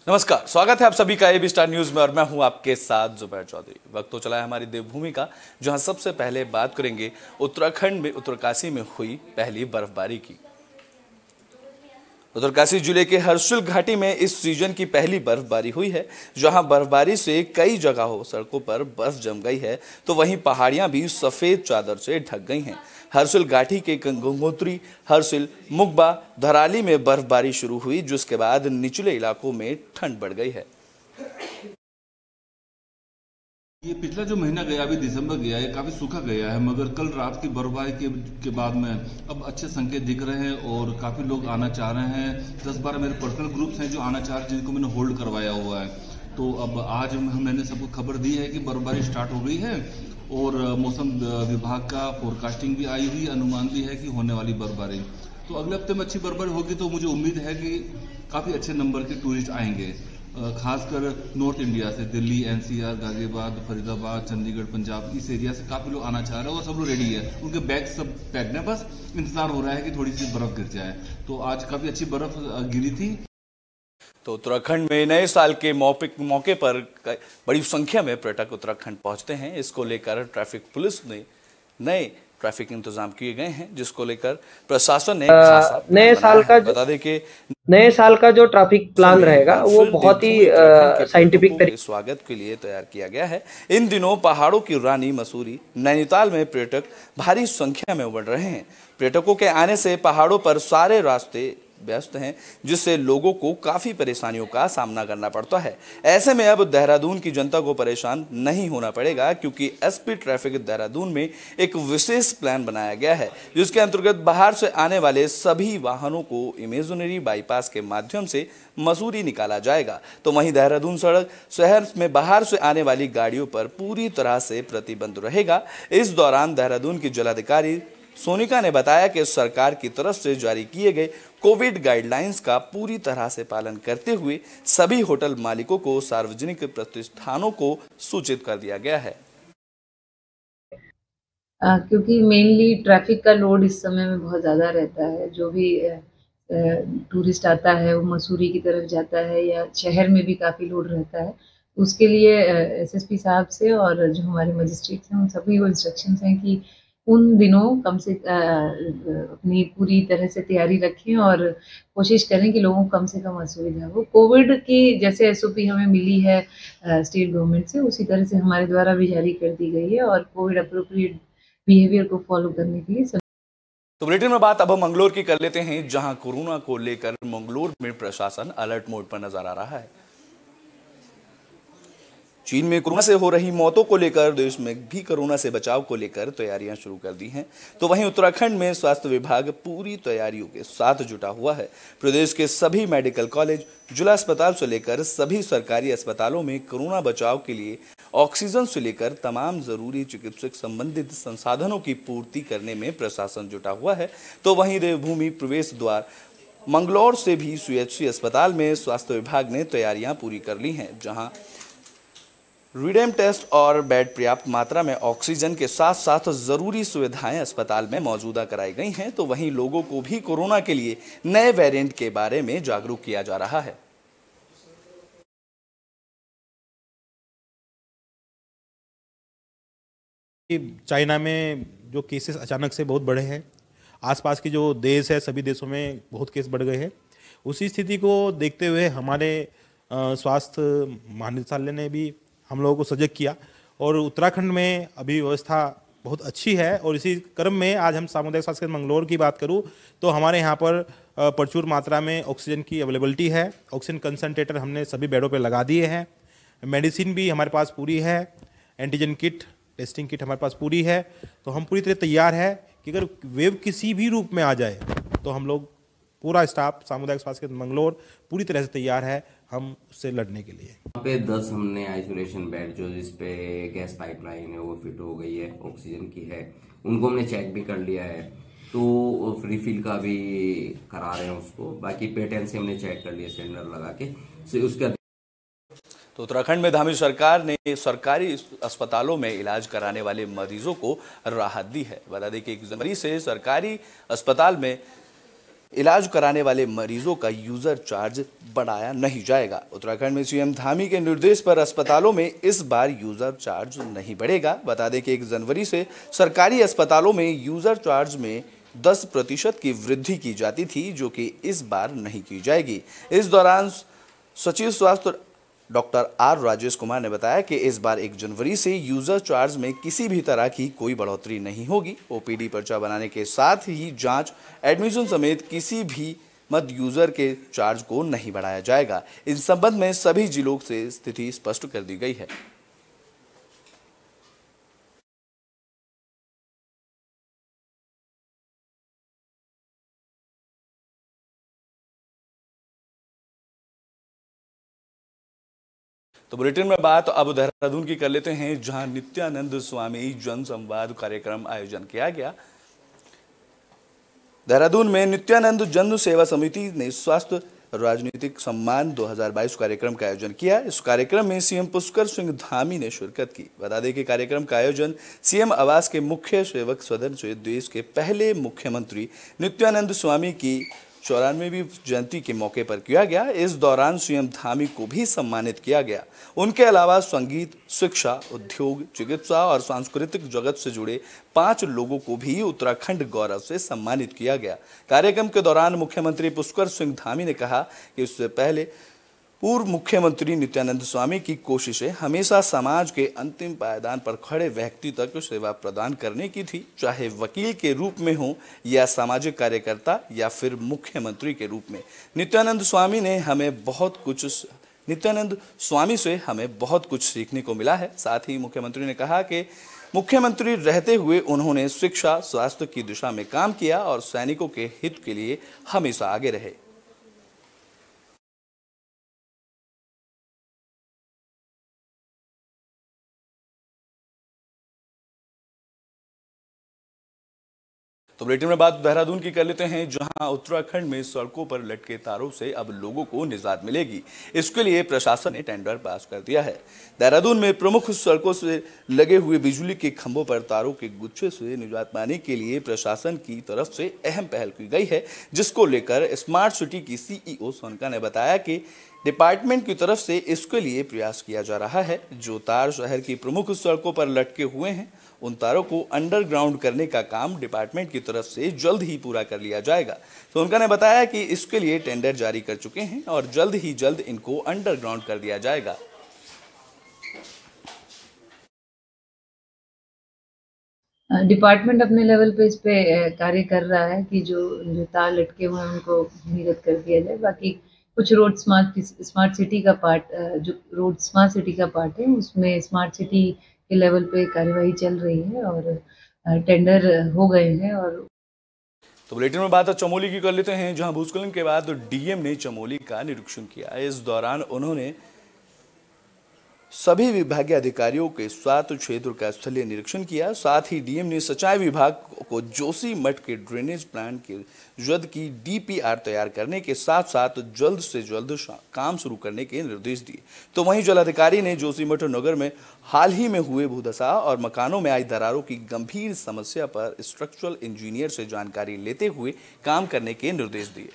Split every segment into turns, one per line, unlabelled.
नमस्कार, स्वागत है आप सभी का एबी स्टार न्यूज में और मैं हूं आपके साथ जुबैर चौधरी। वक्त तो चला है हमारी देवभूमि का, जहां सबसे पहले बात करेंगे उत्तराखंड में उत्तरकाशी में हुई पहली बर्फबारी की। उत्तरकाशी जिले के हर्षिल घाटी में इस सीजन की पहली बर्फबारी हुई है, जहां बर्फबारी से कई जगहों सड़कों पर बर्फ जम गई है, तो वहीं पहाड़ियां भी सफेद चादर से ढक गई हैं। हर्षिल घाटी के गंगोत्री, हर्षिल, मुगबा, धराली में बर्फबारी शुरू हुई, जिसके बाद निचले इलाकों में ठंड बढ़ गई है।
ये पिछला जो महीना गया, अभी दिसंबर गया है, काफी सूखा गया है, मगर कल रात की बर्फबारी के बाद में अब अच्छे संकेत दिख रहे हैं और काफी लोग आना चाह रहे हैं। 10-12 मेरे पर्सनल ग्रुप्स हैं जो आना चाह रहे हैं, जिनको मैंने होल्ड करवाया हुआ है। तो अब आज मैंने सबको खबर दी है कि बर्फबारी स्टार्ट हो गई है और मौसम विभाग का फोरकास्टिंग भी आई हुई, अनुमान भी है कि होने वाली बर्फबारी। तो अगले हफ्ते में अच्छी बर्फबारी होगी तो मुझे उम्मीद है कि काफी अच्छे नंबर के टूरिस्ट आएंगे, खासकर नॉर्थ इंडिया से, दिल्ली, एनसीआर, गाजियाबाद, फरीदाबाद, चंडीगढ़, पंजाब, इस एरिया से काफी लोग आना चाह रहे हैं और सब लोग रेडी है। उनके बैग सब पैक्ड है, बस इंतजार हो रहा है कि थोड़ी सी बर्फ गिर जाए। तो आज काफी अच्छी बर्फ गिरी थी।
तो उत्तराखंड में नए साल के मौके पर बड़ी संख्या में पर्यटक उत्तराखंड पहुंचते हैं। इसको लेकर ट्रैफिक पुलिस ने नए ट्रैफिक इंतजाम किए गए हैं, जिसको लेकर प्रशासन ने
नए साल का
बता दें कि
नए साल का जो ट्रैफिक प्लान रहेगा वो बहुत ही साइंटिफिक तरीके
स्वागत के लिए तैयार किया गया है। इन दिनों पहाड़ों की रानी मसूरी, नैनीताल में पर्यटक भारी संख्या में उमड़ रहे हैं। पर्यटकों के आने से पहाड़ों पर सारे रास्ते व्यस्त हैं, जिससे लोगों को काफी परेशानियों का सामना करना पड़ता है। ऐसे में अब देहरादून की जनता को परेशान नहीं होना पड़ेगा, क्योंकि एसपी ट्रैफिक देहरादून में एक विशेष प्लान बनाया गया है, जिसके अंतर्गत बाहर से आने वाले सभी वाहनों को इमेजिनरी बाईपास के माध्यम से मसूरी निकाला जाएगा। तो वहीं देहरादून सड़क शहर में बाहर से आने वाली गाड़ियों पर पूरी तरह से प्रतिबंध रहेगा। इस दौरान देहरादून की जिलाधिकारी सोनिका ने बताया कि सरकार की तरफ से जारी किए गए कोविड गाइडलाइंस का पूरी तरह से पालन करते हुए सभी होटल मालिकों को, सार्वजनिक प्रतिष्ठानों को सूचित कर दिया गया है।
क्योंकि मेनली ट्रैफिक का लोड इस समय में बहुत ज़्यादा रहता है। जो भी टूरिस्ट आता है वो मसूरी की तरफ जाता है या शहर में भी काफ़ी लोड रहता है। उसके लिए एसएसपी साहब से और जो हमारे मजिस्ट्रेट हैं उन सभी को इंस्ट्रक्शंस हैं कि उन दिनों कम से अपनी पूरी तरह से तैयारी रखें और कोशिश करें कि लोगों को कम से कम असुविधा हो। कोविड की जैसे एसओपी हमें मिली है स्टेट गवर्नमेंट से, उसी तरह से हमारे द्वारा भी जारी कर दी गई है और कोविड अप्रोप्रिएट बिहेवियर को फॉलो करने के लिए
तो बुलेटिन में बात अब हम मंगलोर की कर लेते हैं, जहां कोरोना को लेकर मंगलोर में प्रशासन अलर्ट मोड पर नजर आ रहा है। चीन में कोरोना से हो रही मौतों को लेकर देश में भी कोरोना से बचाव को लेकर तैयारियां शुरू कर दी हैं। तो वहीं उत्तराखंड में स्वास्थ्य विभाग पूरी तैयारियों के साथ जुटा हुआ है। प्रदेश के सभी मेडिकल कॉलेज, जिला अस्पताल से लेकर सभी सरकारी अस्पतालों में कोरोना बचाव के लिए ऑक्सीजन से लेकर तमाम जरूरी चिकित्सक संबंधित संसाधनों की पूर्ति करने में प्रशासन जुटा हुआ है। तो वहीं देवभूमि प्रवेश द्वार मंगलौर से भी सीएचसी अस्पताल में स्वास्थ्य विभाग ने तैयारियां पूरी कर ली हैं, जहां रिडेम टेस्ट और बेड पर्याप्त मात्रा में ऑक्सीजन के साथ साथ जरूरी सुविधाएं अस्पताल में मौजूदा कराई गई हैं। तो वहीं लोगों को भी कोरोना के लिए नए वेरिएंट के बारे में जागरूक किया जा रहा है।
चाइना में जो केसेस अचानक से बहुत बढ़े हैं, आसपास के जो देश है सभी देशों में बहुत केस बढ़ गए हैं। उसी स्थिति को देखते हुए हमारे स्वास्थ्य महानिदेशालय ने भी हम लोगों को सजग किया और उत्तराखंड में अभी व्यवस्था बहुत अच्छी है। और इसी क्रम में आज हम सामुदायिक स्वास्थ्य केंद्र मंगलौर की बात करूं तो हमारे यहाँ पर प्रचुर मात्रा में ऑक्सीजन की अवेलेबिलिटी है। ऑक्सीजन कंसंट्रेटर हमने सभी बेडों पर लगा दिए हैं। मेडिसिन भी हमारे पास पूरी है। एंटीजन किट, टेस्टिंग किट हमारे पास पूरी है। तो हम पूरी तरह तैयार है कि अगर वेव किसी भी रूप में आ जाए तो हम लोग पूरा स्टाफ सामुदायिक स्वास्थ्य केंद्र मंगलौर पूरी तरह से तैयार है हम उससे लड़ने के लिए।
यहाँ पे 10 हमने आइसोलेशन बेड जो जिसपे गैस पाइपलाइन है वो फिट हो गई है, ऑक्सीजन की है, उनको हमने चेक भी कर लिया है। तो रिफिल का भी करा रहे हैं उसको। बाकी पेटेंट से हमने चेक कर लिया सिलेंडर लगा के। उसके
तो उत्तराखंड में धामी सरकार ने सरकारी अस्पतालों में इलाज कराने वाले मरीजों को राहत दी है। बता दें कि 1 जनवरी से सरकारी अस्पताल में इलाज कराने वाले मरीजों का यूजर चार्ज बढ़ाया नहीं जाएगा। उत्तराखंड में सीएम धामी के निर्देश पर अस्पतालों में इस बार यूजर चार्ज नहीं बढ़ेगा। बता दें कि 1 जनवरी से सरकारी अस्पतालों में यूजर चार्ज में 10% की वृद्धि की जाती थी, जो कि इस बार नहीं की जाएगी। इस दौरान सचिव स्वास्थ्य डॉक्टर आर राजेश कुमार ने बताया कि इस बार 1 जनवरी से यूजर चार्ज में किसी भी तरह की कोई बढ़ोतरी नहीं होगी। ओपीडी पर्चा बनाने के साथ ही जांच, एडमिशन समेत किसी भी मद यूजर के चार्ज को नहीं बढ़ाया जाएगा। इस संबंध में सभी जिलों से स्थिति स्पष्ट कर दी गई है। तो बुलेटिन में बात अब देहरादून की कर लेते हैं, जहां नित्यानंद स्वामी जन संवाद कार्यक्रम आयोजन किया गया। देहरादून में नित्यानंद जन सेवा समिति ने स्वास्थ्य राजनीतिक सम्मान 2022 कार्यक्रम का आयोजन किया। इस कार्यक्रम में सीएम पुष्कर सिंह धामी ने शिरकत की। बता दें कि कार्यक्रम का आयोजन सीएम आवास के मुख्य सेवक सदन से देश के पहले मुख्यमंत्री नित्यानंद स्वामी की 94वीं जयंती के मौके पर किया गया। इस दौरान सीएम धामी को भी सम्मानित किया गया। उनके अलावा संगीत, शिक्षा, उद्योग, चिकित्सा और सांस्कृतिक जगत से जुड़े 5 लोगों को भी उत्तराखंड गौरव से सम्मानित किया गया। कार्यक्रम के दौरान मुख्यमंत्री पुष्कर सिंह धामी ने कहा कि इससे पहले पूर्व मुख्यमंत्री नित्यानंद स्वामी की कोशिशें हमेशा समाज के अंतिम पायदान पर खड़े व्यक्ति तक सेवा प्रदान करने की थी, चाहे वकील के रूप में हो या सामाजिक कार्यकर्ता या फिर मुख्यमंत्री के रूप में। नित्यानंद स्वामी से हमें बहुत कुछ सीखने को मिला है। साथ ही मुख्यमंत्री ने कहा कि मुख्यमंत्री रहते हुए उन्होंने शिक्षा, स्वास्थ्य की दिशा में काम किया और सैनिकों के हित के लिए हमेशा आगे रहे। तो बुलेटिन में बात देहरादून की कर लेते हैं, जहां उत्तराखंड में सड़कों पर लटके तारों से अब लोगों को निजात मिलेगी। इसके लिए प्रशासन ने टेंडर पास कर दिया है। देहरादून में प्रमुख सड़कों से लगे हुए बिजली के खंभों पर तारों के गुच्छे से निजात पाने के लिए प्रशासन की तरफ से अहम पहल की गई है, जिसको लेकर स्मार्ट सिटी की सीईओ सोनका ने बताया कि डिपार्टमेंट की तरफ से इसके लिए प्रयास किया जा रहा है। जो तार शहर की प्रमुख सड़कों पर लटके हुए हैं, उन तारों को अंडरग्राउंड करने का काम डिपार्टमेंट की तरफ से जल्द ही पूरा कर लिया जाएगा। तो उनका ने बताया कि इसके लिए टेंडर जारी कर चुके हैं और जल्द ही जल्द इनको अंडरग्राउंड कर दिया जाएगा।
डिपार्टमेंट अपने लेवल पे इस पे कार्य कर रहा है कि जो तार लटके हुए हैं उनको नीरत कर दिया जाए। बाकी कुछ रोड स्मार्ट सिटी का पार्ट, जो रोड स्मार्ट सिटी का पार्ट है, उसमें स्मार्ट सिटी के लेवल पे कार्यवाही चल रही है और टेंडर हो गए हैं। और
तो बुलेटिन में बात चमोली की कर लेते हैं, जहां भूस्खलन के बाद डीएम ने चमोली का निरीक्षण किया। इस दौरान उन्होंने सभी विभागीय अधिकारियों के साथ क्षेत्र का स्थलीय निरीक्षण किया। साथ ही डीएम ने सिंचाई विभाग को जोशीमठ के ड्रेनेज प्लांट के जल्द की डीपीआर तैयार करने के साथ साथ जल्द से जल्द काम शुरू करने के निर्देश दिए। तो वहीं जलाधिकारी ने जोशीमठ नगर में हाल ही में हुए भूधसा और मकानों में आई दरारों की गंभीर समस्या पर स्ट्रक्चरल इंजीनियर से जानकारी लेते हुए काम करने के निर्देश दिए।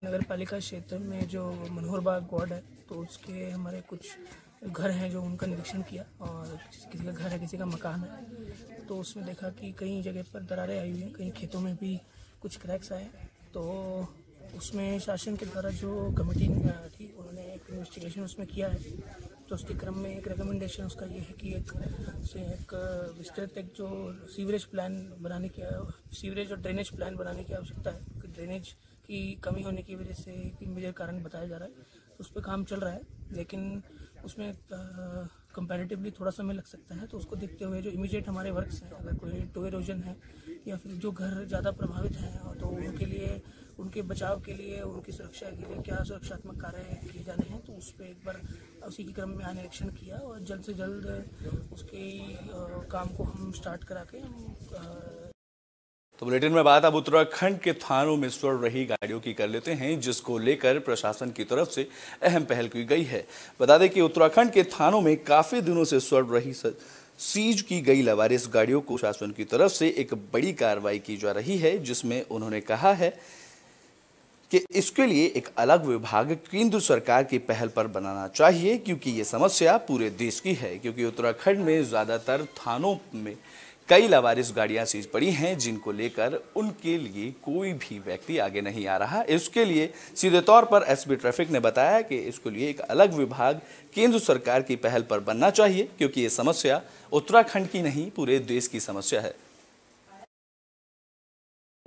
नगर पालिका क्षेत्र में जो मनोहर बाग वार्ड है, तो उसके हमारे कुछ घर हैं जो उनका निरीक्षण किया और किसी का घर है, किसी का मकान है, तो उसमें देखा कि कई जगह पर दरारें आई हुई हैं, कई खेतों में भी कुछ क्रैक्स आए। तो उसमें शासन के द्वारा जो कमेटी थी, उन्होंने एक इन्वेस्टिगेशन उसमें किया है। तो उसके क्रम में एक रिकमेंडेशन उसका ये है कि एक विस्तृत एक जो सीवरेज और ड्रेनेज प्लान बनाने की आवश्यकता है। ड्रेनेज की कमी होने की वजह से एक मेजर कारण बताया जा रहा है, तो उस पर काम चल रहा है, लेकिन उसमें कंपैरेटिवली थोड़ा समय लग सकता है। तो उसको देखते हुए जो इमीडिएट हमारे वर्क्स हैं, अगर कोई टो इरोजन है या फिर जो घर ज़्यादा प्रभावित हैं, तो उनके लिए, उनके बचाव के लिए, उनकी सुरक्षा के लिए क्या सुरक्षात्मक कार्य किए जाने हैं, तो उस पर एक बार उसी के क्रम में निरीक्षण किया और जल्द से जल्द उसके काम को हम स्टार्ट करा के
तो बुलेटिन में बात अब उत्तराखंड के थानों में सड़ रही गाड़ियों की कर लेते हैं, जिसको लेकर प्रशासन की तरफ से अहम पहल की गई है। बता दें कि उत्तराखंड के थानों में काफी दिनों से सड़ रही सीज की गई लवारिस गाड़ियों को शासन की तरफ से एक बड़ी कार्रवाई की जा रही है, जिसमें उन्होंने कहा है कि इसके लिए एक अलग विभाग केंद्र सरकार की पहल पर बनाना चाहिए, क्योंकि ये समस्या पूरे देश की है। क्योंकि उत्तराखंड में ज़्यादातर थानों में कई लवारिस गाड़ियां सीज पड़ी हैं, जिनको लेकर उनके लिए कोई भी व्यक्ति आगे नहीं आ रहा। इसके लिए सीधे तौर पर एसपी ट्रैफिक ने बताया कि इसके लिए एक अलग विभाग केंद्र सरकार की पहल पर बनना चाहिए, क्योंकि ये समस्या उत्तराखंड की नहीं पूरे देश की समस्या है।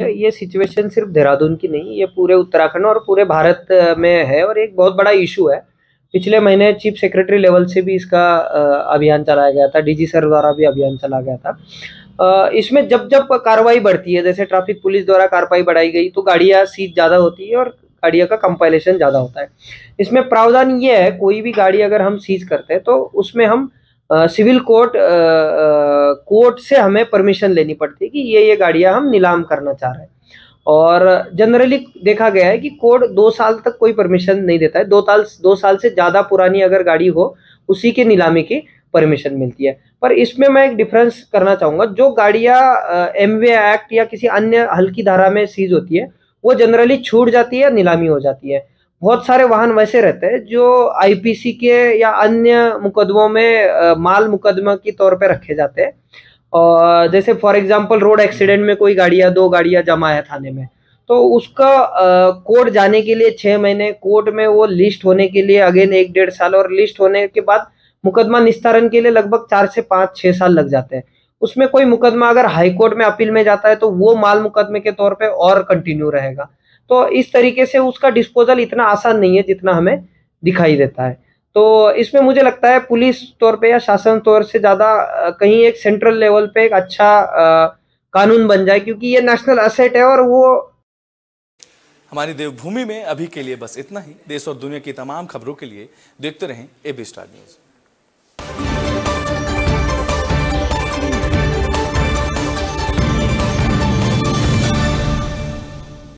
ये सिचुएशन सिर्फ देहरादून की नहीं, ये पूरे उत्तराखंड और पूरे भारत में है और एक बहुत बड़ा इशू है। पिछले महीने चीफ सेक्रेटरी लेवल से भी इसका अभियान चलाया गया था, डीजी सर द्वारा भी अभियान चला गया था। इसमें जब जब कार्रवाई बढ़ती है, जैसे ट्रैफिक पुलिस द्वारा कार्रवाई बढ़ाई गई तो गाड़ियां सीज ज़्यादा होती है और गाड़ियों का कंपाइलेशन ज़्यादा होता है। इसमें प्रावधान ये है, कोई भी गाड़ी अगर हम सीज करते हैं तो उसमें हम सिविल कोर्ट से हमें परमिशन लेनी पड़ती है कि ये गाड़ियां हम नीलाम करना चाह रहे हैं। और जनरली देखा गया है कि कोर्ट 2 साल तक कोई परमिशन नहीं देता है। 2 साल से ज़्यादा पुरानी अगर गाड़ी हो, उसी के नीलामी की परमिशन मिलती है। पर इसमें मैं एक डिफरेंस करना चाहूँगा, जो गाड़ियाँ एमवे एक्ट या किसी अन्य हल्की धारा में सीज होती है, वो जनरली छूट जाती है, नीलामी हो जाती है। बहुत सारे वाहन वैसे रहते हैं जो आईपीसी के या अन्य मुकदमों में माल मुकदमा के तौर पे रखे जाते हैं। और जैसे फॉर एग्जांपल रोड एक्सीडेंट में कोई गाड़ियां 2 गाड़ियां जमा है थाने में, तो उसका कोर्ट जाने के लिए 6 महीने, कोर्ट में वो लिस्ट होने के लिए अगेन 1-1.5 साल, और लिस्ट होने के बाद मुकदमा निस्तारण के लिए लगभग 4 से 5-6 साल लग जाते हैं। उसमें कोई मुकदमा अगर हाई कोर्ट में अपील में जाता है तो वो माल मुकदमे के तौर पे और कंटिन्यू रहेगा। तो इस तरीके से उसका डिस्पोजल इतना आसान नहीं है जितना हमें दिखाई देता है। तो इसमें मुझे लगता है पुलिस तौर पे या शासन तौर से ज़्यादा कहीं एक सेंट्रल लेवल पे एक अच्छा कानून बन जाए, क्योंकि ये नेशनल एसेट है। और वो
हमारी देवभूमि में अभी के लिए बस इतना ही। देश और दुनिया की तमाम खबरों के लिए देखते रहें एबी स्टार न्यूज़।